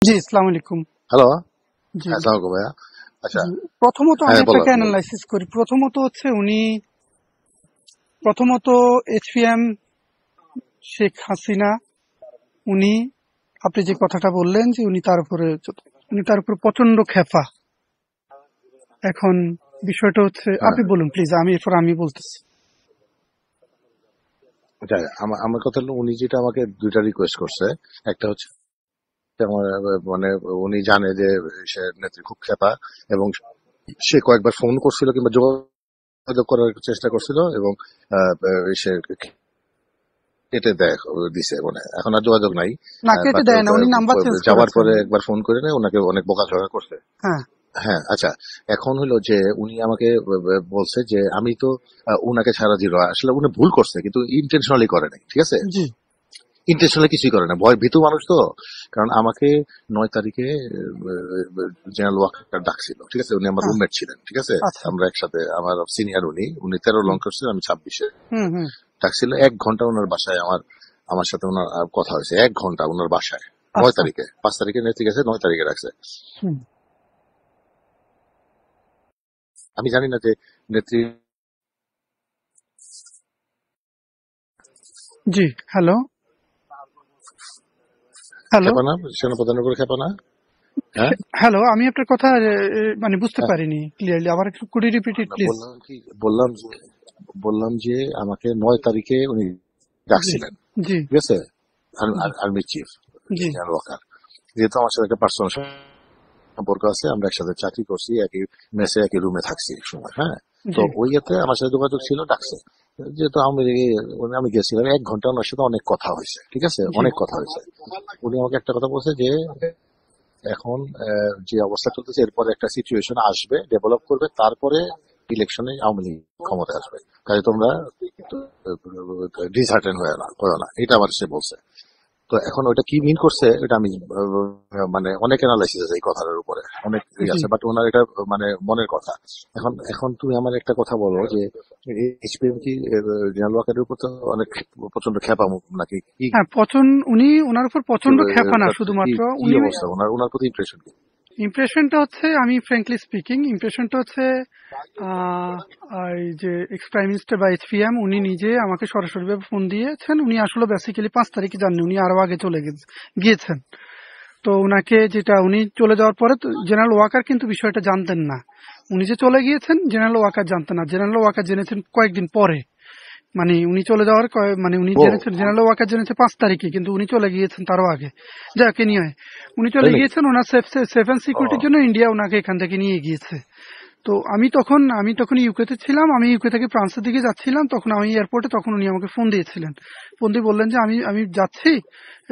জি, আসসালামু আলাইকুম। হ্যালো। জি, হ্যাঁ, আসসালামু আলাইকুম ভাইয়া। আচ্ছা, জি। প্রথমত আমি হ্যাঁ বলো আপনাকে বলো। অ্যানালাইসিস করি। প্রথমত এইচপিএম শেখ হাসিনা, উনি, আপনি যে কথাটা বললেন যে উনি তার উপরে প্রচন্ড খেপা। এখন বিষয়টা হচ্ছে, হ্যাঁ, আপনি বলুন প্লিজ, আমি বলতেছি। আচ্ছা, আমার কথা হলো উনি যেটা আমাকে দুইটা রিকোয়েস্ট করছে। একটা হচ্ছে আমার মানে উনি জানে যে সে নেত্রী খুব খেপা, এবং সে কয়েকবার ফোন করছিল কিংবা যোগাযোগ করার চেষ্টা করছিল, এবং সে কেটে দিছে, মানে এখন আর যোগাযোগ নাই। না, কেটে বাট দেয় না, উনি নাম্বার চেঞ্জ যাওয়ার করেছেন। পরে একবার ফোন করে নেয়, ওনাকে অনেক বকাঝকা করছে। হ্যাঁ, হ্যাঁ, আচ্ছা। এখন হলো যে উনি আমাকে বলছে যে আমি তো উনাকে ছাড়া দিল, আসলে উনি ভুল করছে কিন্তু ইন্টেনশনালি করে নাই, ঠিক আছে? জি, ইন্টেনশনালি কিছুই করে না, ভয় ভীতু মানুষ তো। কারণ আমাকে 9 তারিখে জেনারেল ওয়াকার ডাকছিল, ঠিক আছে? উনি আমার হ্যাঁ, রুমমেট ছিলেন, ঠিক আছে? আচ্ছা, আমরা একসাথে, আমার সিনিয়র, উনি উনি 13 লং হুম, করছেন, আমি 26-এ। হুম, হুম, ডাকছিল 1 ঘন্টা ওনার বাসায়, আমার সাথে ওনার কথা হয়েছে 1 ঘন্টা ওনার বাসায়। নয় আচ্ছা, তারিখে 5 তারিখে নেত্রী গেছে, 9 তারিখে রাখছে। হুম, আমি জানি না যে নেত্রী জি, হ্যালো, হ্যালো, খেপা না, সেনাপ্রধানের উপরে খেপা না। হ্যাঁ, হ্যালো, আমি আপনার কথা মানে বুঝতে হ্যাঁ, পারিনি ক্লিয়ারলি। আবার একটু কুড ইউ রিপিট ইট না, প্লিজ? বললাম যে আমাকে 9 তারিখে উনি জি, ডাকছিলেন, জি, ঠিক আছে? জি, আর্মি চিফ জি, জেনারেল ওয়াকার, যেহেতু আমার সাথে একটা পার্সোনাল সম্পর্ক আছে, আমরা একসাথে চাকরি করছি, একই মেসে একই রুমে থাকছি এক সময়। হ্যাঁ, তো জি, ওই ইয়েতে আমার সাথে যোগাযোগ ছিল, ডাকছে। যেহেতু আমি গেছিলাম 1 ঘন্টা, ওনার সাথে অনেক কথা হয়েছে, ঠিক আছে? জি, অনেক কথা হয়েছে। উনি আমাকে একটা কথা বলছে যে এখন যে অবস্থা চলতেছে, এরপরে একটা সিচুয়েশন আসবে, ডেভেলপ করবে, তারপরে ইলেকশনে আওয়ামী লীগ ক্ষমতায় আসবে, কাজে তোমরা ডিসহার্টেন হয়ে না, এটা আমার সে বলছে। তো এখন ওটা কি মিন করছে, এটা আমি মানে অনেক অ্যানালাইসিস আছে এই কথাটার উপরে, অনেক জি। আছে, বাট ওনার এটা মানে মনের কথা। এখন এখন তুমি আমার একটা কথা বলো যে এইচপিএম কি জেনারেল ওয়াকারের উপর তো অনেক প্রচন্ড খেপা নাকি কি? হ্যাঁ, উনি ওনার উপর প্রচন্ড খেপা না, কি শুধুমাত্র কি উনি অবস্থা ওনার, প্রতি ইমপ্রেশন কি? ইমপ্রেশনটা হচ্ছে, আমি ফ্র্যাঙ্কলি স্পিকিং, ইমপ্রেশনটা হচ্ছে আহ, এই যে এক্স প্রাইম মিনিস্টার বা এইচপিএম, উনি নিজে আমাকে সরাসরি ভাবে ফোন দিয়েছেন। উনি আসলে বেসিক্যালি 5 তারিখে যাননি, উনি আরো আগে গিয়েছেন। তো উনি চলে যাওয়ার পরে জেনারেল ওয়াকার কিন্তু বিষয়টা জানতেন না। উনি যে চলে গিয়েছেন, জেনারেল ওয়াকার জানতেন না। জেনারেল ওয়াকার জেনেছেন কয়েকদিন পরে। মানে উনি চলে যাওয়ার মানে উনি ও, জেনেছেন, জেনারেল ওয়াকার জেনেছে 5 তারিখে, কিন্তু উনি চলে গিয়েছেন তারও আগে। যাকে নিয়ে উনি চলে তাই নাকি? গিয়েছেন, ওনার সেফ অ্যান্ড ও, সিকিউরিটির জন্য ইন্ডিয়া ওনাকে এখান থেকে নিয়ে গিয়েছে। তো আমি তখন ইউকেতে ছিলাম, আমি ইউকে থেকে ফ্রান্সের দিকে যাচ্ছিলাম। তখন আমি এয়ারপোর্টে, তখন উনি আমাকে ফোন দিয়েছিলেন। ফোন দিয়ে বললেন যে আমি আমি যাচ্ছি,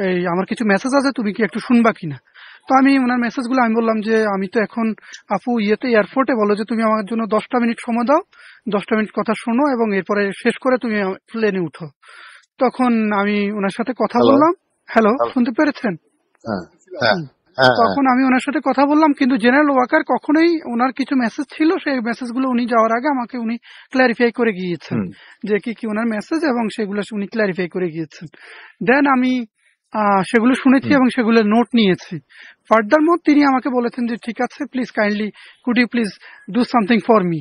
এই আমার কিছু মেসেজ আছে, তুমি কি একটু শুনবা কিনা? তো আমি ওনার মেসেজগুলো আমি বললাম যে আমি তো এখন আপু এয়ারপোর্টে, বলো যে তুমি আমার জন্য 10টা মিনিট সময় দাও, 10টা মিনিট কথা শোনো এবং এরপরে শেষ করে তুমি প্লেনে উঠো। তখন আমি ওনার সাথে কথা হ্যালো। বললাম। হ্যালো, শুনতে পেরেছেন? হ্যাঁ, হ্যাঁ, হুম। হ্যাঁ, হ্যাঁ। তখন আমি ওনার সাথে কথা বললাম, কিন্তু জেনারেল ওয়াকার কখনোই, ওনার কিছু মেসেজ ছিল, সেই মেসেজগুলো উনি যাওয়ার আগে আমাকে উনি ক্ল্যারিফাই করে গিয়েছেন, হুম, যে কি কি ওনার মেসেজ, এবং সেগুলো উনি ক্ল্যারিফাই করে গিয়েছেন। দেন আমি সেগুলো শুনেছি হুম, এবং সেগুলো নোট নিয়েছি। ফার্দার মোর তিনি আমাকে বলেছেন যে ঠিক আছে, please kindly could you please do something for me,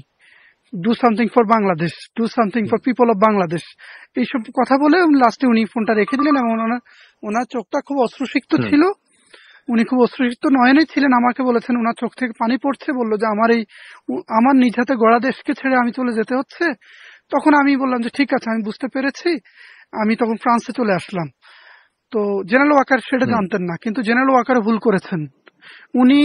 do something for Bangladesh, do something hmm, for people of Bangladesh. এইসব কথা বলে লাস্টে উনি ফোনটা রেখে দিলেন, এবং ওনার চোখটা খুব অশ্রুসিক্ত হুম, ছিল। উনি খুব অশ্রুসিক্ত নয়নে ছিলেন। আমাকে বলেছেন ওনার চোখ থেকে পানি পড়ছে, বললো যে আমার নিজ হাতে গড়া দেশকে ছেড়ে আমি চলে যেতে হচ্ছে। তখন আমি বললাম যে ঠিক আছে, আমি বুঝতে পেরেছি। আমি তখন ফ্রান্সে চলে আসলাম। তো জেনারেল ওয়াকার সেটা হুম, জানতেন না, কিন্তু জেনারেল ওয়াকার ভুল করেছেন। উনি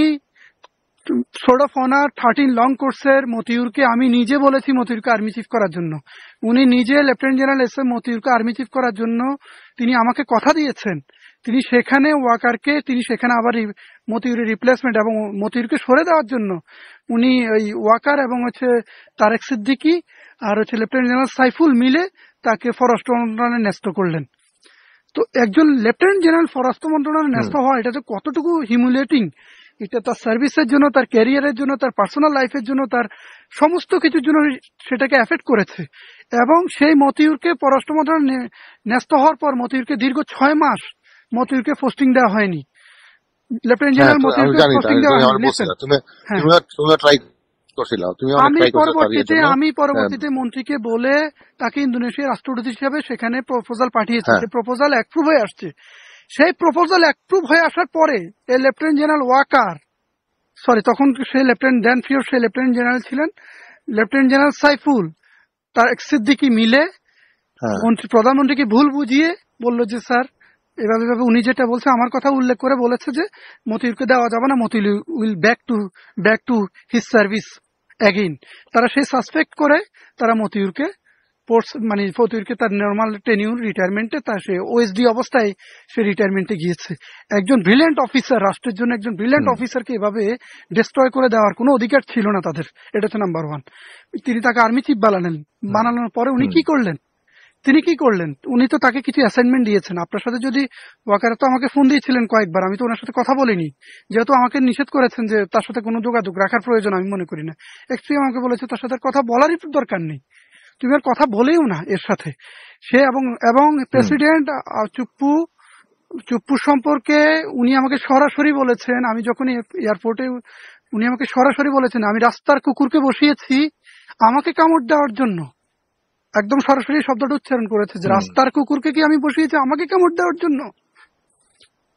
সোর্ড অফ অনার 13 লং কোর্সের মতিউরকে আমি নিজে বলেছি মতিউরকে আর্মি চিফ করার জন্য। উনি নিজে লেফটেন্যান্ট জেনারেল এস এম মতিউরকে আর্মি চিফ করার জন্য তিনি আমাকে কথা দিয়েছেন। তিনি সেখানে আবার মতিউরের রিপ্লেসমেন্ট এবং মতিউরকে সরে দেওয়ার জন্য উনি ওই ওয়াকার এবং হচ্ছে তারেক সিদ্দিকী আর হচ্ছে লেফটেন্যান্ট জেনারেল সাইফুল মিলে তাকে স্বরাষ্ট্র মন্ত্রণালয়ে ন্যস্ত করলেন। তো একজন লেফটেন্যান্ট জেনারেল স্বরাষ্ট্র মন্ত্রণালয়ে হুম, ন্যস্ত হওয়া, এটা যে কতটুকু হিউমিলেটিং, এটা তার সার্ভিসের জন্য, তার ক্যারিয়ারের জন্য, তার পার্সোনাল লাইফের জন্য, তার সমস্ত কিছুর জন্য সেটাকে এফেক্ট করেছে। এবং সেই মতিউরকে পররাষ্ট্র মন্ত্রণালয়ে ন্যস্ত হওয়ার পর মতিউরকে দীর্ঘ 6 মাস মতিউরকে পোস্টিং দেওয়া হয়নি। লেফটেন্যান্ট হ্যাঁ, জেনারেল আমি মতিউরকে জানি, পোস্টিং তুমি দেওয়া হয়নি, আমার লিসেন। বলছিলা, তুমি হ্যাঁ, তুমিও ট্রাই করছিলা, তুমি অনেক ট্রাই করছো তার ইয়ের জন্য। আমি আহ, পরবর্তীতে মন্ত্রীকে বলে তাকে ইন্দোনেশিয়ার রাষ্ট্রদূত হিসেবে সেখানে প্রপোজাল পাঠিয়েছি, হ্যাঁ, সেই প্রপোজাল অ্যাপ্রুভ হয়ে আসছে। সেই প্রপোজাল অ্যাপ্রুভ হয়ে আসার পরে এই লেফটেন্যান্ট জেনারেল ওয়াকার, সরি তখন সে লেফটেন্যান্ট ড্যান ফিওর, সে লেফটেন্যান্ট জেনারেল ছিলেন, লেফটেন্যান্ট জেনারেল সাইফুল তার সিদ্দিকি মিলে হ্যাঁ, প্রধানমন্ত্রীকে ভুল বুঝিয়ে বললো যে স্যার এভাবে এভাবে উনি যেটা বলছে আমার কথা উল্লেখ করে বলেছে যে মতিউরকে দেওয়া যাবে না, Motiur will back to his service again. তারা সেই সাসপেক্ট করে তারা মতিউরকে মানে মতিউরকে তার নর্মাল টেনিউর রিটায়ারমেন্টে তার সে ওএসডি অবস্থায় সে রিটায়ারমেন্টে গিয়েছে। একজন ব্রিলিয়ান্ট অফিসার, রাষ্ট্রের জন্য একজন ব্রিলিয়ান্ট হুম, অফিসারকে এভাবে ডিস্ট্রয় করে দেওয়ার কোনো অধিকার ছিল না তাদের। এটা হচ্ছে নাম্বার ওয়ান। তিনি তাকে আর্মি চিফ বানালেন, হুম, বানানোর পরে উনি হুম, কি করলেন? তিনি কি করলেন? উনি তো তাকে কিছু অ্যাসাইনমেন্ট দিয়েছেন। আপনার সাথে যদি ওয়াকার তো আমাকে ফোন দিয়েছিলেন কয়েকবার, আমি তো ওনার সাথে কথা বলিনি, যেহেতু আমাকে নিষেধ করেছেন যে তার সাথে কোনো যোগাযোগ রাখার প্রয়োজন আমি মনে করি না। এক্সট্রি আমাকে বলেছে তার সাথে আর কথা বলারই তো দরকার নেই, তুমি আর কথা বলেও না এর সাথে। সে এবং এবং হুম, প্রেসিডেন্ট চুপ্পু চুপ্পু সম্পর্কে উনি আমাকে সরাসরি বলেছেন, আমি যখন এয়ারপোর্টে উনি আমাকে সরাসরি বলেছেন আমি রাস্তার কুকুরকে বসিয়েছি আমাকে কামড় দেওয়ার জন্য। একদম সরাসরি শব্দটা উচ্চারণ করেছে যে হুম, রাস্তার কুকুরকে কি আমি বসিয়েছি আমাকে কামড় দেওয়ার জন্য।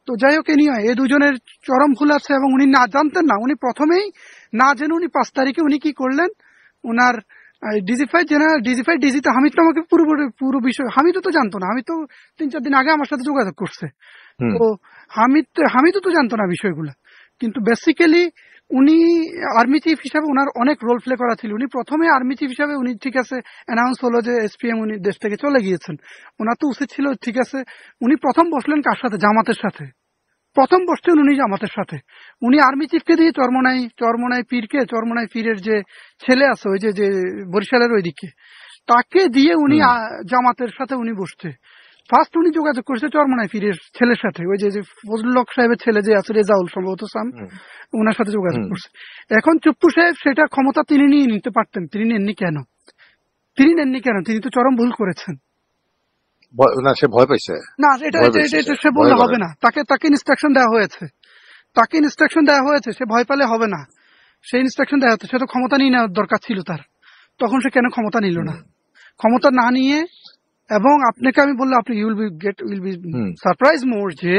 তো যাই হোক, নিয়ে এই দুজনের চরম ভুল আছে এবং উনি না জানতেন না, উনি প্রথমেই না জেনে উনি 5 তারিখে উনি কি করলেন, ওনার ডিজিফাই ডিজিতে হামিদ তো আমাকে পুরো বিষয় হামিদও তো জানতো না, হামিদ তো 3-4 দিন আগে আমার সাথে যোগাযোগ করছে। হুম, তো হামিদও তো জানতো না বিষয়গুলো। কিন্তু বেসিক্যালি উনি আর্মি চিফ হিসাবে ওনার অনেক রোল প্লে করা ছিল। উনি প্রথমে আর্মি চিফ হিসাবে উনি ঠিক আছে অ্যানাউন্স হলো যে এসপিএম উনি দেশ থেকে চলে গিয়েছেন, ওনার তো উচিত ছিল ঠিক আছে উনি প্রথম বসলেন কার সাথে? জামাতের সাথে। প্রথম বসছেন উনি জামাতের সাথে। উনি আর্মি চিফকে দিয়ে চরমনাই পীরের যে ছেলে আছে ওই যে যে বরিশালের ওইদিকে, তাকে দিয়ে উনি হুম, জামাতের সাথে উনি বসছে। ফার্স্ট উনি যোগাযোগ করেছে চরমনাই পীরের ছেলের সাথে, ওই যে যে ফজলুল হক সাহেবের ছেলে যে আছে রেজাউল সম্ভবত সাম, হুম, ওনার সাথে যোগাযোগ হুম। করছে। এখন চুপ্পু সাহেব সেটা ক্ষমতা তিনি নিয়ে নিতে পারতেন, তিনি নেননি কেন? তিনি তো চরম ভুল করেছেন। না, সে ভয় পাইছে, না, এটা ভয় এটা পাইছে, এটা সে এটা সে ভয় বললে করে হবে না। না, তাকে ইনস্ট্রাকশন দেওয়া হয়েছে, সে ভয় পেলে হবে না। সেই ইনস্ট্রাকশন দেওয়া হতো, সে তো ক্ষমতা নিয়ে নেওয়ার দরকার ছিল তার, তখন সে কেন ক্ষমতা নিল না? হুম, ক্ষমতা না নিয়ে, এবং আপনাকে আমি বললে আপনি উইল বি হুম, সারপ্রাইজ মোর যে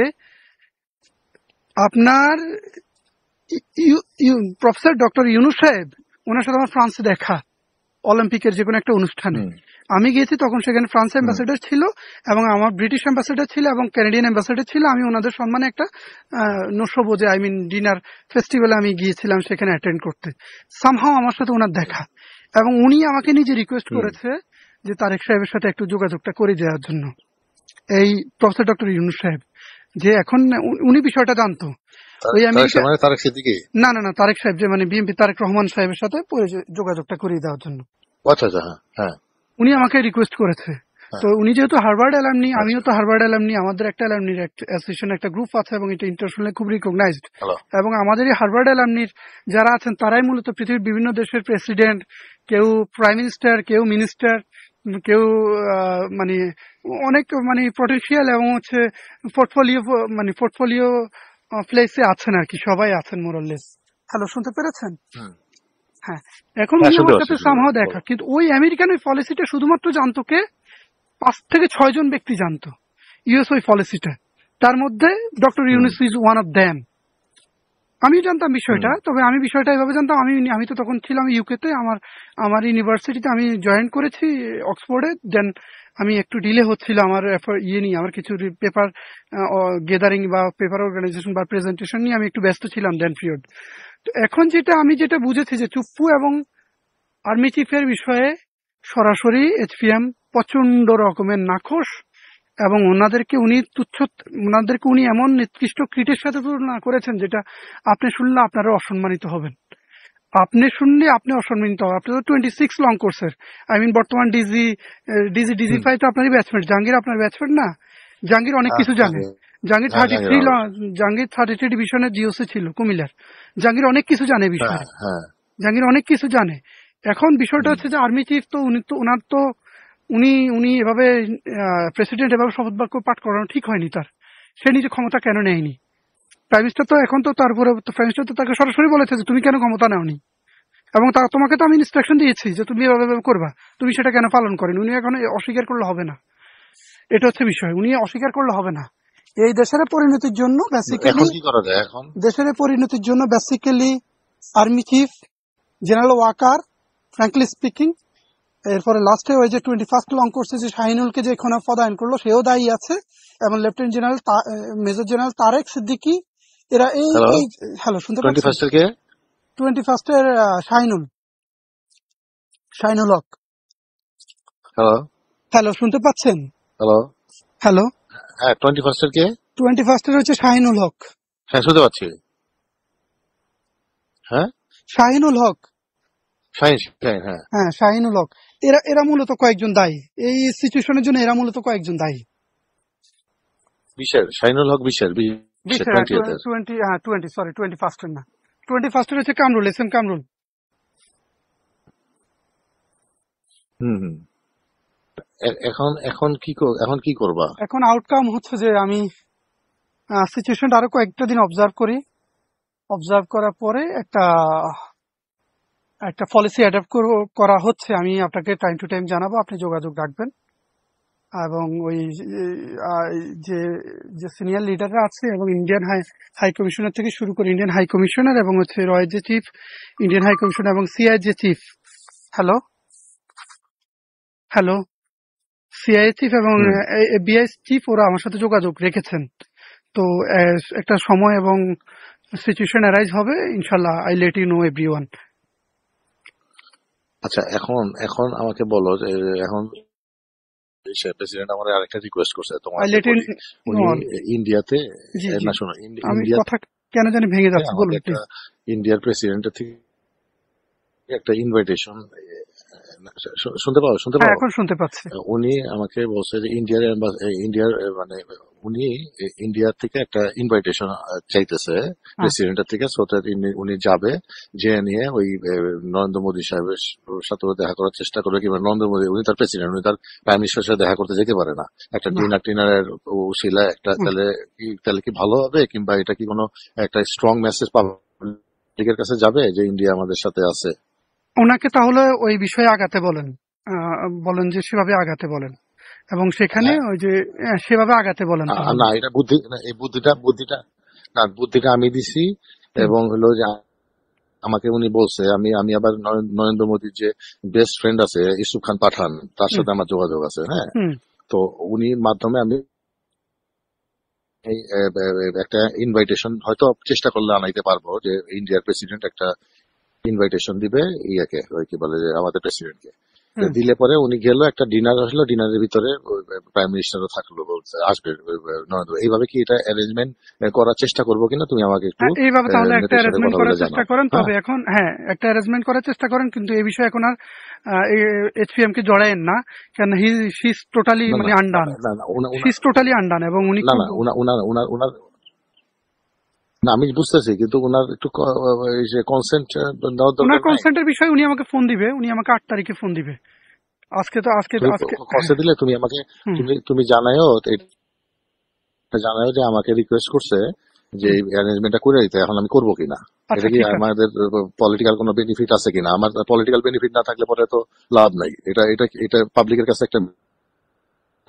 আপনার প্রফেসর ডক্টর ইউনূস সাহেব, ওনার সাথে আমার ফ্রান্সে দেখা অলিম্পিকের যে কোনো একটা অনুষ্ঠানে হুম, আমি গিয়েছি, তখন সেখানে ফ্রান্স হুম, অ্যাম্বাসেডর ছিল এবং আমার ব্রিটিশ অ্যাম্বাসেডর ছিল এবং ক্যানাডিয়ান অ্যাম্বাসেডর ছিল। আমি ওনাদের সম্মানে একটা নৈশভোজে ডিনার ফেস্টিভ্যালে আমি গিয়েছিলাম সেখানে অ্যাটেন্ড করতে। সামহাও আমার সাথে ওনার দেখা, এবং উনি আমাকে নিজে রিকোয়েস্ট হুম। করেছে যে তারেক সাহেবের সাথে একটু যোগাযোগটা করে দেওয়ার জন্য। এই প্রফেসর ডক্টর ইউনূস সাহেব যে এখন উনি বিষয়টা জানতো ওই তারেক আমেরিকা, মানে তারেক সিদ্দিকী? না তারেক সাহেব যে বিএনপি তারেক রহমান সাহেবের সাথে যোগাযোগটা করিয়ে দেওয়ার জন্য আচ্ছা, আচ্ছা, হ্যাঁ, হ্যাঁ, উনি আমাকে রিকোয়েস্ট করেছে। হ্যাঁ, তো উনি যেহেতু হার্ভার্ড অ্যালামনি, আমিও আচ্ছা, তো হার্ভার্ড অ্যালামনি, আমাদের একটা অ্যালামনির অ্যাসোসিয়েশন একটা গ্রুপ আছে এবং এটা ইন্টারন্যাশনালি খুব রিকগনাইজড। হ্যালো, এবং আমাদের এই হার্ভার্ড অ্যালামনির যারা আছেন তারাই মূলত পৃথিবীর বিভিন্ন দেশের প্রেসিডেন্ট, কেউ প্রাইম মিনিস্টার, কেউ মিনিস্টার, কেউ মানে অনেক পটেনশিয়াল এবং হচ্ছে পোর্টফোলিও প্লেসে আছেন আর কি, সবাই আছেন মোরাললেস। হ্যালো, শুনতে পেরেছেন? হুম, হ্যাঁ। এখন হ্যাঁ, উনি শুনতে আমার পাচ্ছি, সাথে শুনতে সামহাও পাচ্ছি, দেখা, বলো। কিন্তু ওই আমেরিকান ওই পলিসিটা শুধুমাত্র জানতো কে? 5 থেকে 6 জন ব্যক্তি জানতো ইউএস ওই পলিসিটা, তার মধ্যে doctor hmm, Yunus is one of them. আমিও জানতাম হুম, বিষয়টা, তবে আমি বিষয়টা এভাবে জানতাম, আমি তো তখন ছিলাম ইউকেতে, আমার ইউনিভার্সিটিতে আমি জয়েন করেছি অক্সফোর্ডে। দেন আমি একটু ডিলে হচ্ছিল আমার নিয়ে, আমার কিছু পেপার গেদারিং বা পেপার অর্গানাইজেশন বা প্রেজেন্টেশন নিয়ে আমি একটু ব্যস্ত ছিলাম দেন পিরিয়ড। তো এখন আমি যেটা বুঝেছি যে চুপ্পু এবং আর্মি চিফের বিষয়ে সরাসরি এইচপিএম প্রচন্ড রকমের নাখোশ, এবং ওনাদেরকে উনি এমন নিকৃষ্ট কৃটের সাথে তুলনা করেছেন যেটা আপনি শুনলে আপনারা অসম্মানিত হবেন। আপনি অসম্মানিত হবেন। আপনি তো 26 লং কোর্সের, বর্তমান ডিজি হুম, 5 তো আপনারই ব্যাচমেট, জাহাঙ্গীর আপনার ব্যাচমেট না? জাহাঙ্গীর অনেক হ্যাঁ, কিছু জানে। জাহাঙ্গীর, জাহাঙ্গীর হ্যাঁ, জাহাঙ্গীর আমার বেশ। জাহাঙ্গীর 33 ডিভিশনের জিওসি ছিল কুমিল্লার। জাহাঙ্গীর অনেক কিছু জানে হ্যাঁ, বিষয়ে, হ্যাঁ, জাহাঙ্গীর অনেক কিছু জানে। এখন বিষয়টা হুম, হচ্ছে যে আর্মি চিফ তো উনি এভাবে প্রেসিডেন্ট এভাবে শপথ বাক্য পাঠ করানো ঠিক হয়নি তার। সে নিজে ক্ষমতা কেন নেয়নি? প্রাইম মিনিস্টার তো এখন তো তারপরে প্রাইম মিনিস্টার তো তাকে সরাসরি বলেছে যে তুমি কেন ক্ষমতা নেওনি, এবং তোমাকে তো আমি ইনস্ট্রাকশন দিয়েছি যে তুমি এভাবে এভাবে করবা, তুমি সেটা কেন পালন করেন। উনি এখন অস্বীকার করলে হবে না, এটা হচ্ছে বিষয়, উনি অস্বীকার করলে হবে না। এই দেশের পরিণতির জন্য বেসিক্যালি, এখন কি করা যায় এখন? দেশের পরিণতির জন্য basically army chief general Waker, frankly speaking, এরপরে লাস্টে ওই যে 21 লং কোর্সে যে শাহিনুলকে যে এখন পদায়ন করলো সেও দায়ী আছে, এবং lieutenant general major general Tareq Siddiqui, এরা এই হ্যালো, এই হ্যালো শুনতে পাচ্ছেন? 21 কে? 21 শাহিনুল হক। হ্যালো, হ্যালো শুনতে পাচ্ছেন? হ্যালো, হ্যালো, হ্যাঁ 21 কে? 21 হচ্ছে শাহিনুল হক। হ্যাঁ শুনতে পাচ্ছি। হ্যাঁ শাহিনুল হক, শাহিন, শাহিন, হ্যাঁ। হ্যাঁ শাহিনুল হক। এরা এরা মূলত কয়েকজন দায়ী এই সিচুয়েশনের জন্য, এরা মূলত কয়েকজন দায়ী। বিশের শাহিনুল হক, বিশের 20 21 না, 21 হচ্ছে কামরুল, এস এম কামরুল। হুম হুম। এখন এখন কি করবা? এখন আউটকাম হচ্ছে যে আমি সিচুয়েশনটা আরো কয়েকটা দিন অবজার্ভ করি, অবজার্ভ করার পরে একটা একটা পলিসি অ্যাডাপ্ট করা হচ্ছে, আমি আপনাকে টাইম টু টাইম জানাবো, আপনি যোগাযোগ রাখবেন। এবং ওই আহ, যে যে সিনিয়র লিডাররা আছে এবং ইন্ডিয়ান হাই কমিশনার থেকে শুরু করে ইন্ডিয়ান হাই কমিশনার এবং হচ্ছে রয়ের যে চিফ, ইন্ডিয়ান হাই কমিশনার এবং সিআই যে chief, hello hello, CI chief এবং হুম। বিআই চিফ, ওরা আমার সাথে যোগাযোগ রেখেছেন। তো একটা সময় এবং সিচুয়েশন অ্যারাইজ হবে, ইনশাল্লাহ I let you know everyone. আচ্ছা, এখন এখন আমাকে বলো যে এখন প্রেসিডেন্ট আমার আরেকটা রিকোয়েস্ট করছে, আই তোমাকে লেট ইউ বলি। নো। উনি ইন্ডিয়াতে, জি জি, না শোনো, আমি ইন্ডিয়াতে কথা কেন জানি ভেঙে যাচ্ছে, আমাকে বলুন একটা প্লিজ। ইন্ডিয়ার প্রেসিডেন্টের থেকে একটা ইনভাইটেশন, শুনতে পাও, শুনতে হ্যাঁ পাও? এখন শুনতে পাচ্ছি। উনি আমাকে বলছে যে ইন্ডিয়ার মানে উনি ইন্ডিয়া থেকে একটা ইনভাইটেশন চাইতেছে হ্যাঁ প্রেসিডেন্টের থেকে, সো দ্যাট উনি যাবে, যে নিয়ে ওই নরেন্দ্র মোদী সাহেবের সাথে দেখা করার চেষ্টা করবে, কিংবা নরেন্দ্র মোদী, উনি তার প্রেসিডেন্ট, উনি তার প্রাইম মিনিস্টারের সাথে দেখা করতে যেতে পারে না, একটা না, ডিনারের উসিলা একটা, হুম, তাহলে কি ভালো হবে? কিংবা এটা কি কোনো একটা স্ট্রং মেসেজ পাবলিকের কাছে যাবে যে ইন্ডিয়া আমাদের সাথে আছে? ওনাকে তাহলে ওই বিষয়ে আগাতে বলেন, বলেন যে সেভাবে আগাতে বলেন, এবং সেখানে হ্যাঁ, ওই যে সেভাবে আগাতে বলেন তাহলে। না এটা এই বুদ্ধিটা না, বুদ্ধিটা আমি দিছি। হুম এবং হলো যে আমাকে উনি বলছে, আমি আমি আবার নরেন্দ্র মোদীর যে বেস্ট ফ্রেন্ড আছে ইউসুফ খান পাঠান, তার হুম সাথে আমার যোগাযোগ আছে। হ্যাঁ, হুম, তো উনির মাধ্যমে আমি এই একটা ইনভাইটেশন হয়তো চেষ্টা করলে আনাইতে পারবো, যে ইন্ডিয়ার প্রেসিডেন্ট একটা ইনভাইটেশন দিবে ইয়াকে, ওই কি বলে যে আমাদের প্রেসিডেন্টকে। হুম। দিলে পরে উনি গেল, একটা ডিনার আসলো, ডিনারের ভিতরে প্রাইম মিনিস্টারও থাকলো, বলছে আসবে নরেন্দ্র। এইভাবে কি এটা অ্যারেঞ্জমেন্ট করার চেষ্টা করবো কিনা, তুমি আমাকে একটু হ্যাঁ, এইভাবে তাহলে একটা নেত্রীর সাথে অ্যারেঞ্জমেন্ট কথা বলে করার চেষ্টা জানাও। করেন, হ্যাঁ, তবে এখন হ্যাঁ একটা অ্যারেঞ্জমেন্ট করার চেষ্টা করেন, কিন্তু এই বিষয়ে এখন আর এইচপিএম কে জড়ায়েন না, কেন শি ইজ টোটালি না না মানে না আনডান, না না, শি ইজ টোটালি আনডান, এবং উনি না খুব না, উনার না, আমি বুঝতেছি, কিন্তু উনার একটু এই যে কনসেন্ট দেওয়ার ওনার দরকার নাই? কনসেন্টের বিষয়ে উনি আমাকে ফোন দিবে, উনি আমাকে 8 তারিখে ফোন দিবে। আজকে তো আজকে তুমি আজকে কষ্ট হ্যাঁ, দিলে তুমি আমাকে, হুম তুমি জানায়ও, এটা জানায়ও যে আমাকে রিকোয়েস্ট করছে যে হুম, এই অ্যারেঞ্জমেন্টটা করে দিতে, এখন আমি করবো কিনা, আচ্ছা এটা কি ঠিক আছে। আমাদের পলিটিক্যাল কোনো বেনিফিট আছে কিনা। আমার পলিটিক্যাল বেনিফিট না থাকলে পরে তো লাভ নাই। এটা পাবলিকের কাছে একটা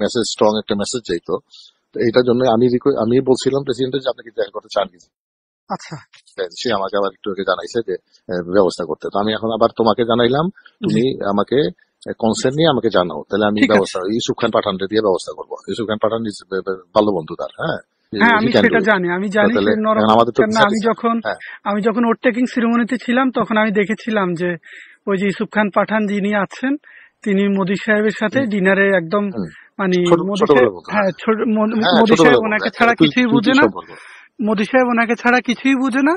মেসেজ, স্ট্রং একটা মেসেজ চাইতো। তো এইটার জন্য আমি বলছিলাম প্রেসিডেন্টের যে আপনি কি দেখা করতে চান কি। আচ্ছা সে আমাকে আবার একটু আগে জানাইছে যে ব্যবস্থা করতে। তো আমি এখন আবার তোমাকে জানাইলাম, জি তুমি আমাকে কনসেন্ট নিয়ে আমাকে জানাও, তাহলে আমি ঠিক আছে। ব্যবস্থা, ইউসুফ খান পাঠানকে দিয়ে ব্যবস্থা করবো। ইউসুফ খান পাঠান ভালো বন্ধু তার। হ্যাঁ, হ্যাঁ হি আমি ক্যান ডু সেটা ইট। জানি, আমি জানি সে তাহলে নরম। এখন আমাদের তো কেন ভিসা আমি টিসা। যখন হ্যাঁ, আমি যখন ওট টেকিং সিরিমনিতে ছিলাম তখন আমি দেখেছিলাম যে ওই যে ইউসুফ খান পাঠান যিনি আছেন, তিনি মোদি সাহেবের সাথে হুম, ডিনারে একদম হুম। মানে মোদি সাহেব, ছোটবেলার বন্ধু। হ্যাঁ হ্যাঁ, হ্যাঁ, মোদি সাহেব ছোটবেলার বন্ধু, ওনাকে ছাড়া একেবারে তুই কিছুই তুই বুঝে তুই না, সম্পর্ক। মোদি সাহেব ওনাকে ছাড়া কিছুই বুঝে না।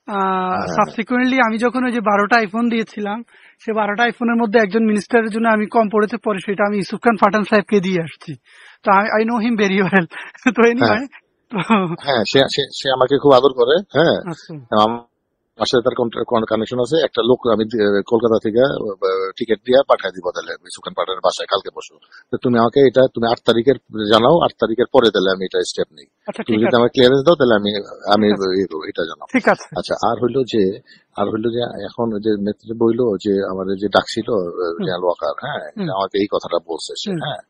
হ্যাঁ, হ্যাঁ, সাবসিকুয়েন্টলি আমি যখন ওই যে 12টা আইফোন দিয়েছিলাম, সে 12টা আইফোনের মধ্যে একজন মিনিস্টারের জন্য আমি কম পড়েছে, পরে সেটা আমি ইউসুফ খান পাঠান সাহেবকে দিয়ে আসছি। তো I know him very well. তো হ্যাঁ, এনিওয়ে, তো হ্যাঁ, সে সে সে আমাকে খুব আদর করে। হ্যাঁ, আচ্ছা আমি আমার সাথে তার কানেকশন আছে, একটা লোক আমি কলকাতা থেকে টিকিট দিয়ে পাঠিয়ে দিব, তাহলে সুখান পাঠানের বাসায় কালকে বসো। তো তুমি আমাকে এটা তুমি 8 তারিখের জানাও, 8 তারিখের পরে তাহলে আমি এটা স্টেপ নিই। আচ্ছা তুমি ঠিক যদি আছে, আমার ক্লিয়ারেন্স দাও তাহলে আমি আমি ঠিক আছে, এটা জানাও। ঠিক আছে। আচ্ছা, আর হইলো যে এখন যে নেত্রী বইলো যে আমাদের যে ডাকছিল হুম, জেনারেল ওয়াকার, হ্যাঁ, হুম, আমাকে এই কথাটা বলছে সে, হুম। হ্যাঁ।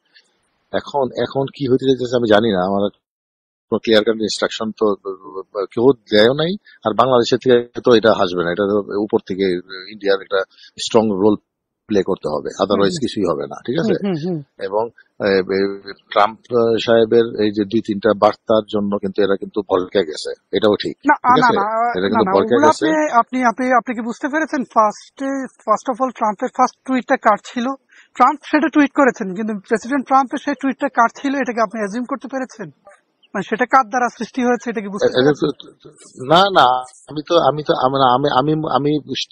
এখন এখন কি হইতে যেতেছে আমি জানি না, আমার ক্লিয়ার কাট ইনস্ট্রাকশন তো কেউ দেয়ও নাই। আর বাংলাদেশের থেকে তো এটা আসবে না, এটা তো উপর থেকে ইন্ডিয়ার একটা স্ট্রং রোল প্লে করতে হবে, হুম, আদারওয়াইজ হুম, কিছুই হবে না, ঠিক হুম, আছে। হুম, হুম। এবং ট্রাম্প সাহেবের এই যে 2-3টা বার্তার জন্য কিন্তু এরা কিন্তু ভড়কে গেছে, এটাও ঠিক, না ঠিক না আছে। না এরা না কিন্তু না, ভড়কে ওগুলো গেছে। আপনি আপনি আপনি আপনি কি বুঝতে পেরেছেন? ফার্স্ট অফ অল ট্রাম্পের ফার্স্ট টুইটটা কার ছিল? ট্রাম্প সেটা টুইট করেছেন, কিন্তু প্রেসিডেন্ট ট্রাম্পের সেই টুইটটা কার ছিল এটাকে আপনি অ্যাজিউম করতে পেরেছেন? মানে সেটা কার দ্বারা সৃষ্টি হয়েছে এটা কি বুঝতে এটা পেরেছেন? না না, আমি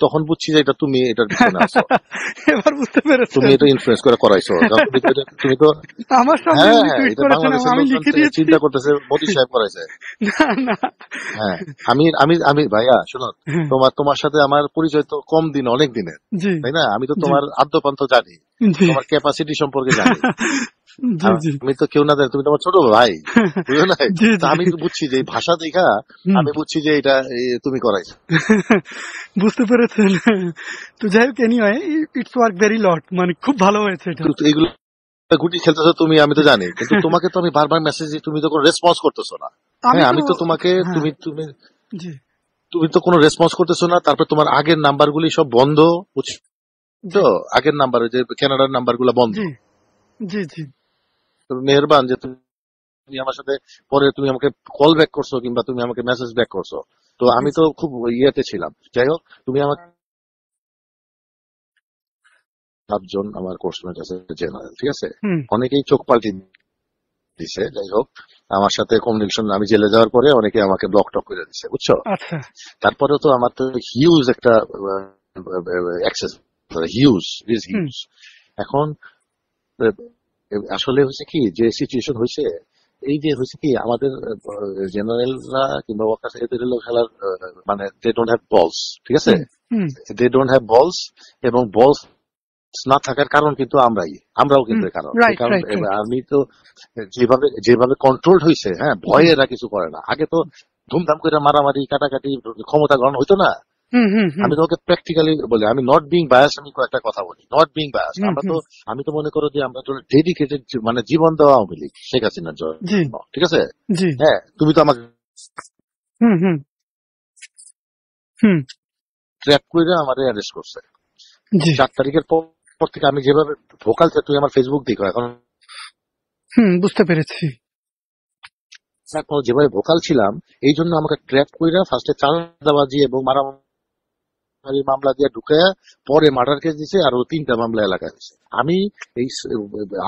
তখন বুঝছি যে এটা তুমি এটার পিছনে আছো, এবার বুঝতে তুমি পেরেছেন? এটা ইনফ্লুয়েন্স করে করাইছো, কারণ তুমি তো আমার সামনে হ্যাঁ উনি হ্যাঁ, টুইট এটা করেছেন এবং বাংলাদেশের আমি লোকজন লিখে দিয়েছি। চিন্তা করতেছে মোদী সাহেব করাইছে। না না। হ্যাঁ, আমি আমি আমি ভাইয়া শোনো, হ্যাঁ, তোমার সাথে আমার পরিচয় তো কম দিন, অনেক দিনের, জি, তাই না? আমি তো জি, তোমার আদ্যপান্ত জানি, জি, তোমার ক্যাপাসিটি সম্পর্কে জানি। জি, জি, আমি তো কেউ না জানি, তুমি তোমার ছোট ভাই, বুঝো না? জি, তা জি। আমি তো বুঝছি যে এই ভাষা দেখা হুম। আমি বুঝছি যে এটা তুমি করাইছো। বুঝতে পেরেছেন? তো যাই হোক, এনিওয়ে ইটস ওয়ার্ক ভেরি লট, মানে খুব ভালো হয়েছে এটা। কিন্তু এগুলো গুটি খেলতেছো তুমি, আমি তো জানি, কিন্তু তোমাকে তো আমি বারবার মেসেজ দিই, তুমি তো কোনো রেসপন্স করতেছো না। আমি হ্যাঁ, তো আমি তো তোমাকে হ্যাঁ, তুমি তুমি জি, তুমি তো কোনো রেসপন্স করতেছো না। তারপর তোমার আগের নাম্বারগুলি সব বন্ধ, জি, বুঝছো? আগের নাম্বার, যে কানাডার নাম্বারগুলো বন্ধ। জি, জি, জি, তো মেহেরবান যে তুমি আমার সাথে পরে তুমি আমাকে কল ব্যাক করছো কিংবা তুমি আমাকে মেসেজ ব্যাক করছো। তো জি, আমি তো খুব ইয়েতে ছিলাম। যাই হোক, তুমি আমাকে 7 জন আমার কোর্সমেট আছে জেনারেল, ঠিক আছে। হুম, অনেকেই চোখ পাল্টি দিছে, যাই হোক। আমার সাথে কমিউনিকেশন, আমি জেলে যাওয়ার পরে অনেকে আমাকে ব্লক টক করে দিচ্ছে, বুঝছো। আচ্ছা, তারপরেও তো আমার তো হিউজ একটা access, huge is hmm, huge. এখন আসলে হয়েছে কি যে সিচুয়েশন হয়েছে, এই যে হয়েছে কি আমাদের জেনারেলরা কিংবা ওয়ার্কার্স এদের হলো খেলার মানে দে ডোন্ট হ্যাভ বলস, ঠিক আছে। হুম, হুম, দে ডোন্ট হ্যাভ বলস, এবং বলস না থাকার কারণ কিন্তু আমরাও কিন্তু হুম, এই কারণ, এই রাইট, কারণ রাইট, রাইট, আমি তো যেভাবে যেভাবে কন্ট্রোল হয়েছে, হ্যাঁ, জি, ভয়ে এরা কিছু করে না। আগে তো ধুমধাম করে মারামারি কাটাকাটি ক্ষমতা গ্রহণ হইতো না। হুম, হুম, হুম, আমি তোমাকে প্র্যাকটিক্যালি বলি, আমি নট বিং বায়াস, আমি কয়েকটা কথা বলি, নট বিং বায়াস। হুম, আমরা তো, হুম, আমি তো মনে করো যে আমরা তো ডেডিকেটেড, মানে জীবন দেওয়া আওয়ামী লীগ শেখ হাসিনার জি, জন্য, ঠিক আছে। জি, হ্যাঁ, তুমি তো আমাকে হুম, হুম, হুম, ট্র্যাপ করে আমারে অ্যারেস্ট করছে জি, 4 তারিখের পর থেকে। আমি যেভাবে ভোকাল, তুই আমার ফেসবুক দেখো এখন, হুম, বুঝতে পেরেছি। এখন যেভাবে ভোকাল ছিলাম, এই জন্য আমাকে ট্র্যাপ করে ফার্স্টে চাঁদাবাজি এবং মারামারি মামলা দিয়ে ঢুকে, পরে মার্ডার কেস দিছে, আর 3টা মামলা এলাকায় হয়েছে। আমি এই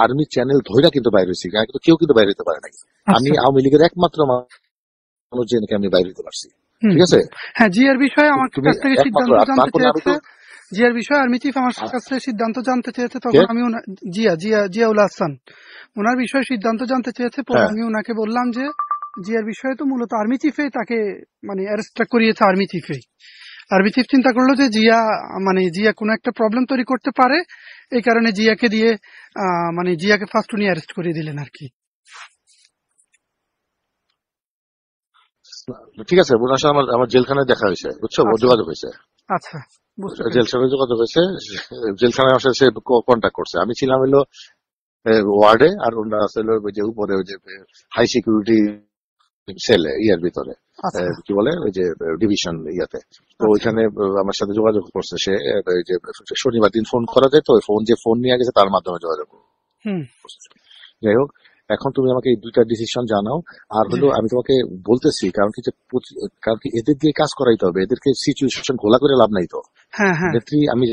আর্মি চ্যানেল ধইরা কিন্তু বাইরে হয়েছি, কিন্তু কেউ কিন্তু বাইরে হতে পারে নাই। আমি আচ্ছা, আওয়ামী লীগের একমাত্র মানুষ যে নাকি আমি বাইরে হতে পারছি, হুম, ঠিক হুম। আছে। হ্যাঁ, জিয়ার বিষয়ে আমার তুমি কাছ থেকে একমাত্র, সিদ্ধান্ত আর জানতে তারপরে আমি চেয়েছে। তো জিয়ার বিষয়ে আর্মি চিফ আমার কাছ থেকে সিদ্ধান্ত জানতে চেয়েছে, কে, তখন আমি জিয়াউল হাসান, ওনার বিষয়ে সিদ্ধান্ত জানতে চেয়েছে। পরে হ্যাঁ, আমি ওনাকে বললাম যে জিয়ার বিষয়ে তো মূলত আর্মি চিফে তাকে মানে অ্যারেস্টটা করিয়েছে, আর্মি চিফেই। আর্মি চিফ চিন্তা করলো যে জিয়া কোনো একটা প্রবলেম তৈরি করতে পারে, এই কারণে জিয়াকে দিয়ে মানে জিয়াকে ফার্স্ট উনি অ্যারেস্ট করিয়ে দিলেন আর কি। ঠিক আছে। ওনার সাথে আমার আমার জেলখানায় দেখা হয়েছে, বুঝছো, আচ্ছা, যোগাযোগ হয়েছে, আচ্ছা, বুঝতে পেরেছি। জেলখানায় যোগাযোগ হয়েছে। জেলখানায় আমার সাথে সে কন্ট্যাক্ট করছে। আমি ছিলাম হলো ওয়ার্ডে, আর ওনারা আসলে ওই যে উপরে ওই যে হাই সিকিউরিটি সেলে, ইয়ার ভিতরে, আচ্ছা, কি বলে ওই যে ডিভিশন ইয়াতে। তো আচ্ছা, ওইখানে আমার সাথে যোগাযোগ করছে সে, ওই যে শনিবার দিন ফোন করা যায় তো, ওই ফোন নিয়ে গেছে, তার মাধ্যমে যোগাযোগ হুম, করছে। যাই হোক, এখন তুমি আমাকে এই 2টা ডিসিশন জানাও। আর জি, হলো আমি তোমাকে বলতেছি, কারণ কি যে কারণ কি এদের দিয়ে কাজ করাইতে হবে, এদেরকে সিচুয়েশন ঘোলা করে লাভ নাই তো। হ্যাঁ, হ্যাঁ। নেত্রী, আমি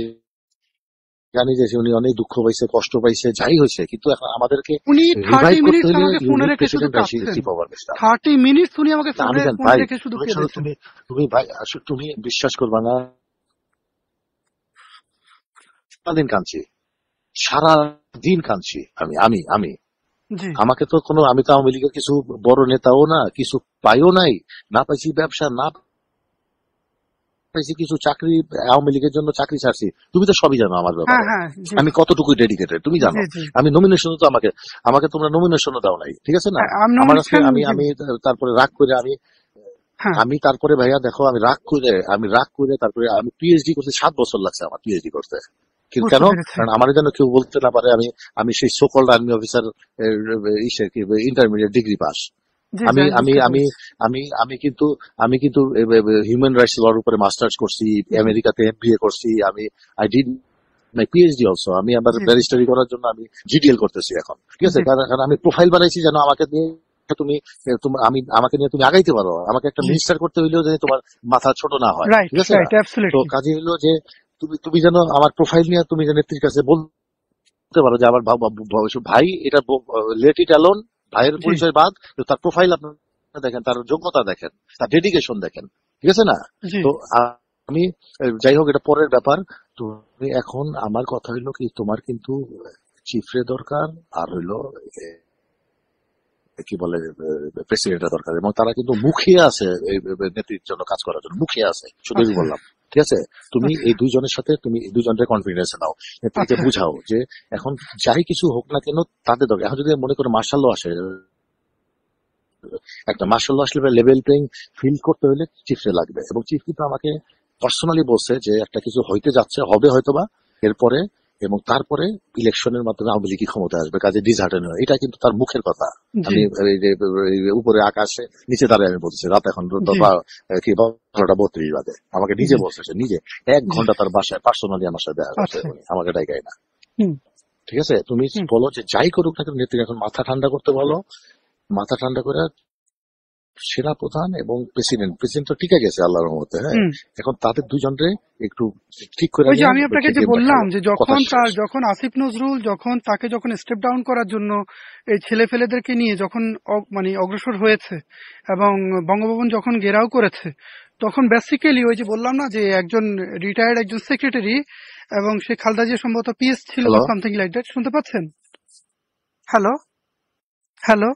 জানি যে উনি অনেক দুঃখ পাইছে, কষ্ট পাইছে, যাই হয়েছে, কিন্তু এখন আমাদেরকে উনি রিভাইভ 30 করতে মিনিটস হলে আমাকে ইউ ফোনে নিড রেখে শুধু প্রেসিডেন্ট কাঁদছেন। Chief over mister. 30 মিনিটস উনি আমাকে আমি জানি ফোনে ভাই, রেখে শুধু তুমি শোনো, কেঁদেছেন। তুমি ভাই আসলে তুমি বিশ্বাস করবা না, সারাদিন কাঁদছি, সারাদিন কাঁদছি আমি আমি আমি জি, আমাকে তো কোনো, আমি তো আওয়ামী লীগের কিছু বড় নেতাও না, কিছু পাইও নাই, না পাইছি ব্যবসা, না পাইছি, কিছু চাকরি আওয়ামী লীগের জন্য চাকরি ছাড়ছি। তুমি তো সবই জানো আমার হ্যাঁ ব্যাপারে, হ্যাঁ, জি আমি কতটুকু ডেডিকেটেড তুমি জানো। জি জি। আমি নমিনেশন তো আমাকে আমাকে তোমরা নমিনেশনও দাও নাই, ঠিক আছে না। হ্যাঁ, আমি আমার আজকে নমিনেশন, আমি জি আমি তারপরে রাগ করে হ্যাঁ, আমি তারপরে ভাইয়া দেখো, আমি রাগ করে তারপরে আমি পিএইচডি করতে 7 বছর লাগছে আমার পিএইচডি করতে। কিন্তু বুঝতে কেন? পেরেছি। কারণ আমার যেন কেউ বলতে না পারে আমি সেই so called army officer intermediate degree pass. জি জি, আমি আমি আমি বুঝতে আমি পেরেছি। আমি আমি কিন্তু হিউম্যান রাইটস লর উপরে মাস্টার্স করছি, জি আমেরিকাতে এমবিএ করছি। I did my PhD also. আমি আমার জি জি ব্যারিস্টারি করার জন্য আমি জিডিএল করতেছি এখন, ঠিক আছে। জি কারণ আমি প্রোফাইল বানাইছি যেন আমাকে নিয়ে তুমি আমাকে নিয়ে তুমি আগাইতে পারো। আমাকে একটা জি, মিনিস্টার করতে হইলেও যেন তোমার মাথা ছোট না হয়, রাইট ঠিক আছে না। রাইট, তো অ্যাবসলিউটলি। কাজে হলো যে তুমি যেন আমার প্রোফাইল নিয়ে তুমি যেন নেত্রীর কাছে বলতে পারো যে আমার ভাই এটা লেট ইট অ্যালোন, ভাইয়ের জি পরিচয় বাদ, তো তার প্রোফাইল আপনার দেখেন, তার যোগ্যতা দেখেন, তার ডেডিকেশন দেখেন, ঠিক আছে না। জি, তো আমি যাই হোক, এটা পরের ব্যাপার। তুমি এখন আমার কথা হইলো কি, তোমার কিন্তু চিফরে দরকার, আর হইলো কি বলে প্রেসিডেন্টের দরকার, এবং তারা কিন্তু মুখিয়ে আছে এই নেত্রীর জন্য কাজ করার জন্য, মুখিয়ে আছে, শুধু আমি আচ্ছা বললাম, ঠিক আছে। তুমি আচ্ছা এই দুইজনের সাথে তুমি এই দুইজনের কনফিডেন্স নাও, নেত্রীকে আচ্ছা, বুঝাও যে এখন যাই কিছু হোক না কেন তাদের দরকার। এখন যদি মনে করো মার্শাল ল আসে, একটা মার্শাল ল আসলে লেভেল প্লেইং ফিল্ড করতে হলে চিফরে লাগবে, এবং চিফ কিন্তু আমাকে পার্সোনালি বলছে যে একটা কিছু হইতে যাচ্ছে, হবে হয়তোবা এরপরে, এবং তারপরে ইলেকশনের মাধ্যমে আওয়ামী লীগ ক্ষমতায় আসবে, কাজে ডিসহার্টেন হয়, এটা কিন্তু তার মুখের কথা। জি আমি এই যে উপরে আকাশে নিচে দাঁড়িয়ে আমি বলছি, রাত এখন জি 12:32 বাজে, আমাকে নিজে জি বলছে, সে নিজে 1 ঘন্টা তার বাসায় পার্সোনালি আমার সাথে দেখা করছে, আচ্ছা, উনি আমাকে ডাইকাই না, হুম ঠিক আছে। তুমি হুম বলো যে যাই করুক না কেন, নেত্রী এখন মাথা ঠান্ডা করতে বলো, মাথা ঠান্ডা করে সেনা প্রধান এবং প্রেসিডেন্ট তো টিকে গেছে আল্লাহর রহমতে, হ্যাঁ। হুম। এখন তাদের দুজনরে একটু ঠিক করে ওই যে নিয়ে আমি আপনাকে যে গেমটা বললাম খেলো, যে কথা শেষ। যখন আসিফ নজরুল যখন স্টেপ ডাউন করার জন্য এই ছেলে ফেলেদেরকে নিয়ে যখন মানে অগ্রসর হয়েছে এবং বঙ্গভবন যখন ঘেরাও করেছে, তখন বেসিক্যালি ওই যে বললাম না যে একজন রিটায়ার্ড একজন সেক্রেটারি, এবং সে খালদা জিয়া সম্ভবত পিএস ছিল বা হ্যালো। Something like that. শুনতে পাচ্ছেন? Hello hello.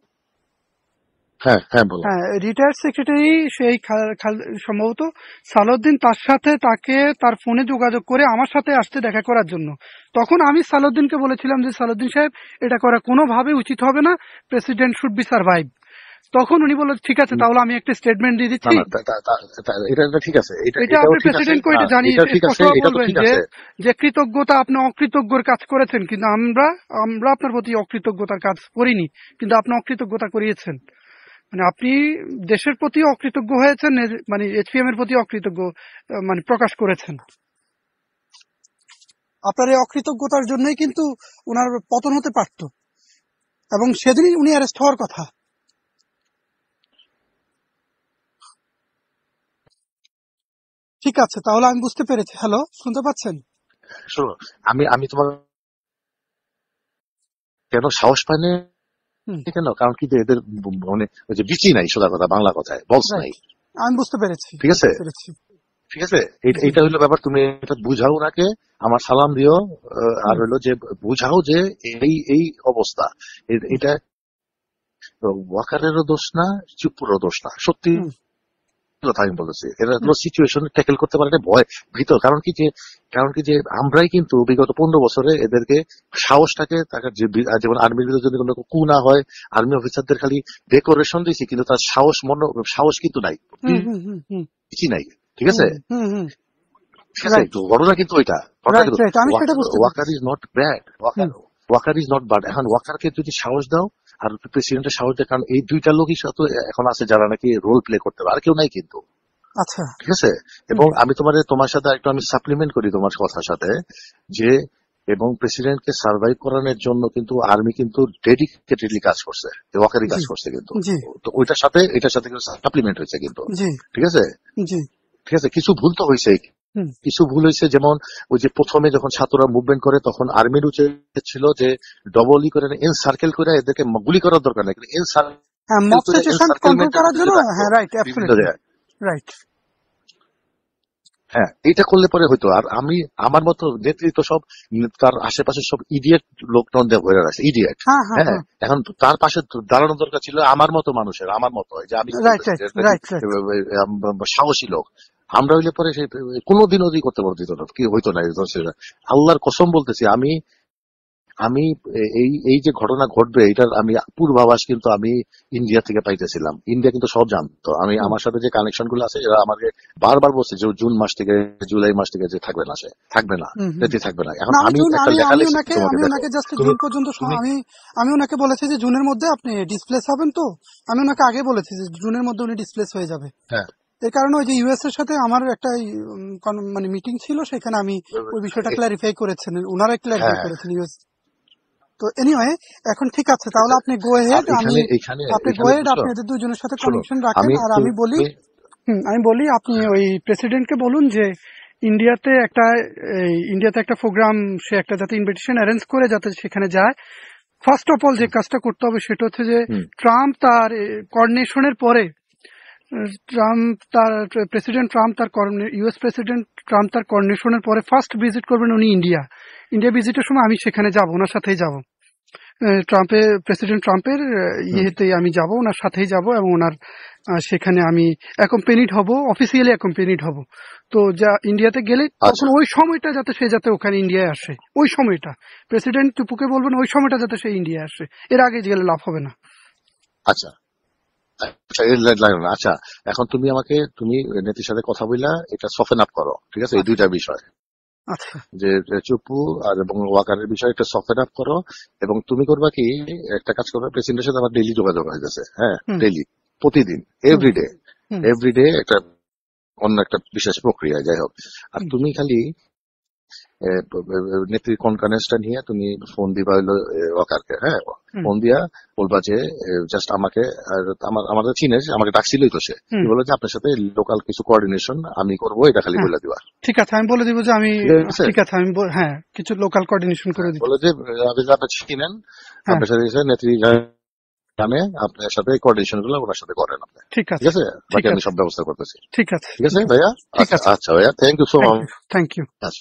হ্যাঁ হ্যাঁ, বলো। হ্যাঁ, রিটায়ার্ড সেক্রেটারি সেই সম্ভবত সালাউদ্দিন তাকে তার ফোনে যোগাযোগ করে আমার সাথে আসতে দেখা করার জন্য। তখন আমি সালাউদ্দিনকে বলেছিলাম যে সালাউদ্দিন সাহেব, এটা করা কোনোভাবে উচিত হবে না, প্রেসিডেন্ট শুড বি সার্ভাইভ। তখন উনি বললেন ঠিক আছে, তাহলে আমি একটা স্টেটমেন্ট দিয়ে না দিচ্ছি। না, এটা ঠিক আছে, এটা এটাও আপনি ঠিক আছে, প্রেসিডেন্টকে এটা এটা জানিয়ে ঠিক আছে, স্পষ্টভাবে এটা তো বলবেন ঠিক যে আছে। যে কৃতজ্ঞতা, আপনি অকৃতজ্ঞর কাজ করেছেন, কিন্তু আমরা আপনার প্রতি অকৃতজ্ঞতার কাজ করিনি, কিন্তু আপনি অকৃতজ্ঞতা করিয়েছেন। মানে আপনি দেশের প্রতি অকৃতজ্ঞ হয়েছেন, মানে এইচপিএম এর প্রতি অকৃতজ্ঞ মানে প্রকাশ করেছেন। আপনার এই অকৃতজ্ঞতার জন্যই কিন্তু ওনার পতন হতে পারত, এবং সেদিনই উনি অ্যারেস্ট হওয়ার কথা। ঠিক আছে, তাহলে আমি বুঝতে পেরেছি। হ্যালো, শুনতে পাচ্ছেন? শোনো, আমি আমি তোমার কেন সাহস পাই না, হুম, কেন, কারণ কি যে এদের মানে ওই যে বিচি নাই, সোজা কথা, বাংলা কথায় বলস রাইট। নাই, আমি বুঝতে পেরেছি, ঠিক আছে, বুঝতে পেরেছি। ঠিক আছে। জি এটা হইলো ব্যাপার, তুমি এটা বুঝাও ওনাকে, আমার সালাম দিও। আর হুম হইলো যে বুঝাও যে এই এই অবস্থা, হুম এটা ওয়াকারেরও দোষ না, চুপুরও দোষ না, সত্যি হুম কথা আমি বলেছি। এরা হুম সিচুয়েশন ট্যাকেল করতে পারে না, ভয় ভিতর। কারণ কি যে আমরাই কিন্তু বিগত 15 বছরে এদেরকে সাহসটাকে তাকে যেমন আর্মির ভিতরে যদি কোনো কু না হয়, আর্মি অফিসারদের খালি ডেকোরেশন দিয়েছি, কিন্তু তার সাহস কিন্তু নাই, হুম হুম হুম হুম কিছু নাই, ঠিক হুম আছে। হুম হুম, ঠিক আছে, রাইট তো ঘটনা কিন্তু ওইটা, ঘটনা রাইট কিন্তু রাইট, আমি সেটা বুঝতে ওয়াকার পেরেছি। Is not bad, hmm, Waker is not bad. এখন ওয়াকারকে যদি সাহস দাও, আর প্রেসিডেন্টের সাহস দেয়, কারণ এই দুইটা লোকই সাথে এখন আছে যারা নাকি রোল প্লে করতে পারে, আর কেউ নাই কিন্তু, আচ্ছা, ঠিক আছে। হুম এবং আমি তোমার সাথে একটু আমি সাপ্লিমেন্ট করি তোমার কথার সাথে, যে এবং প্রেসিডেন্টকে সার্ভাইভ করানোর জন্য কিন্তু আর্মি কিন্তু ডেডিকেটেডলি কাজ করছে, ওয়াকারি জি কাজ করছে কিন্তু। জি তো এটার সাথে কিন্তু সাপ্লিমেন্ট হয়েছে কিন্তু, জি ঠিক আছে। জি, ঠিক আছে, কিছু ভুল তো হয়েছে, হুম। কিছু ভুল হয়েছে, যেমন ওই যে প্রথমে যখন ছাত্ররা মুভমেন্ট করে, তখন আর্মির উচিত ছিল যে ডবল করে এন সার্কেল করে এদেরকে গুলি করার দরকার নেই, কিন্তু এন হ্যাঁ, সার্কেল মব করে N situation circle control maintain করার করে জন্য, রাখতো হ্যাঁ রাইট, বিভিন্ন অ্যাবসলিউটলি জায়গায়। রাইট। হ্যাঁ, এটা করলে পরে হয়তো। আর আমার মতো নেতৃত্ব সব তার আশেপাশে সব ইডিয়েট লোকজন দিয়ে ভরে রাখছে, ইডিয়েট। হ্যাঁ হ্যাঁ হ্যাঁ, হ্যাঁ, এখন তার পাশে দাঁড়ানো দরকার ছিল আমার মতো মানুষের, আমার মতো, যে আমি রাইট রাইট রাইট রাইট, সাহসী লোক। আমরা হইলে পরে সেই কোনোদিন ওদিক করতে পারতো না, কি হইতো না। আল্লাহর কসম বলতেছি, আমি আমি এই যে ঘটনা ঘটবে এটার আমি পূর্বাভাস কিন্তু আমি ইন্ডিয়া থেকে পাইতেছিলাম। ইন্ডিয়া কিন্তু সব জানতো। আমি আমার সাথে যে কানেকশন গুলো আছে এরা আমাকে বারবার বলছে যে জুন মাস থেকে জুলাই মাস থেকে যে থাকবে না, সে থাকবে না, যেতে থাকবে না। এখন না আমি একটা লেখা আমি লিখছি ওনাকে তোমাকে, দেখো জাস্ট তুমি জুন পর্যন্ত তুমি আমি ওনাকে বলেছি যে জুনের মধ্যে আপনি ডিসপ্লেস হবেন। তো আমি ওনাকে আগে বলেছি যে জুনের মধ্যে উনি ডিসপ্লেস হয়ে যাবে। হ্যাঁ এই কারণে ওই যে ইউএস এর সাথে আমার একটা মানে মিটিং ছিল, সেখানে আমি ওই বিষয়টা ক্লারিফাই করেছেন, ওনারা ক্লারিফাই হ্যাঁ করেছেন ইউএস। তো এনিওয়ে এখন ঠিক আছে, তাহলে আপনি গো আর হেড, এখানে এখানে আপনি গো এখানে হেড, বুঝছো, আপনি এদের দুজনের সাথে শোনো, কানেকশন রাখেন। আমি আর আমি বলি, তুমি আমি বলি আপনি ওই প্রেসিডেন্টকে বলুন যে ইন্ডিয়াতে একটা প্রোগ্রাম, সে একটা যাতে ইনভিটেশন অ্যারেঞ্জ করে যাতে সেখানে যায়। ফার্স্ট অফ অল যে কাজটা করতে হবে সেটা হচ্ছে যে হুম, ট্রাম্প তার কোঅর্ডিনেশনের পরে, প্রেসিডেন্ট ট্রাম্প তার ইউএস প্রেসিডেন্ট ট্রাম্প তার কোঅর্ডিনেশনের পরে ফার্স্ট ভিজিট করবেন উনি ইন্ডিয়া। ইন্ডিয়া ভিজিটের সময় আমি সেখানে যাব, ওনার সাথেই যাব। প্রেসিডেন্ট ট্রাম্পের হুম, ইয়েতে আমি যাব, ওনার সাথেই যাব এবং ওনার সেখানে আমি অ্যাকম্পেনিড হব, অফিসিয়ালি অ্যাকম্পেনিড হব। তো যা ইন্ডিয়াতে গেলে তখন আচ্ছা ওই সময়টা যাতে সে যাতে ওখানে ইন্ডিয়ায় আসে, ওই সময়টা প্রেসিডেন্ট টুপুকে বলবেন ওই সময়টা যাতে সে ইন্ডিয়ায় আসে, এর আগে গেলে লাভ হবে না। আচ্ছা আচ্ছা, এর লাগলো না। আচ্ছা, এখন তুমি নেতির সাথে কথা বললা, এটা সফেন আপ করো, ঠিক আছে? এই আচ্ছা দুইটা বিষয়, আচ্ছা যে চুপু আর এবং ওয়াকারের বিষয় একটা সফেন আপ করো। এবং তুমি করবা কি, একটা কাজ করবে, প্রেসিডেন্টের সাথে আমার ডেইলি যোগাযোগ হয়ে গেছে, হ্যাঁ, হুম ডেইলি, প্রতিদিন, হুম এভরিডে, হুম এভরিডে একটা অন্য একটা বিশেষ প্রক্রিয়া, যাই হোক। আর হুম তুমি খালি নেত্রীর কনফারেন্সটা নিয়ে তুমি ফোন দিবা হইলো ওয়াকারকে, হ্যাঁ, হুম ফোন দিয়া বলবা যে জাস্ট আমাকে, আর আমাদের চিনে, আমাকে ডাকছিলই তো সে, হুম। কি বলে যে আপনার সাথে লোকাল কিছু কোঅর্ডিনেশন আমি করবো, এটা খালি হ্যাঁ বলে দিবা, ঠিক আছে, আমি বলে দিব যে আমি, ঠিক আছে? ঠিক আছে হ্যাঁ কিছু লোকাল কোঅর্ডিনেশন করে হ্যাঁ, দিতে। বলে যে আপনি যে আপনার চিনেন, হ্যাঁ আপনার সাথে নেত্রী জানে, আপনার সাথে কোঅর্ডিনেশন গুলো ওনার সাথে করেন আপনি, ঠিক ঠিক আছে, আছে? ঠিক বাকি আমি আছে, সব ব্যবস্থা করতেছি, ঠিক আছে, ঠিক ঠিক আছে আছে, ভাইয়া? ঠিক আচ্ছা আছে। আচ্ছা ভাইয়া, thank you so thank you, thank you. Much.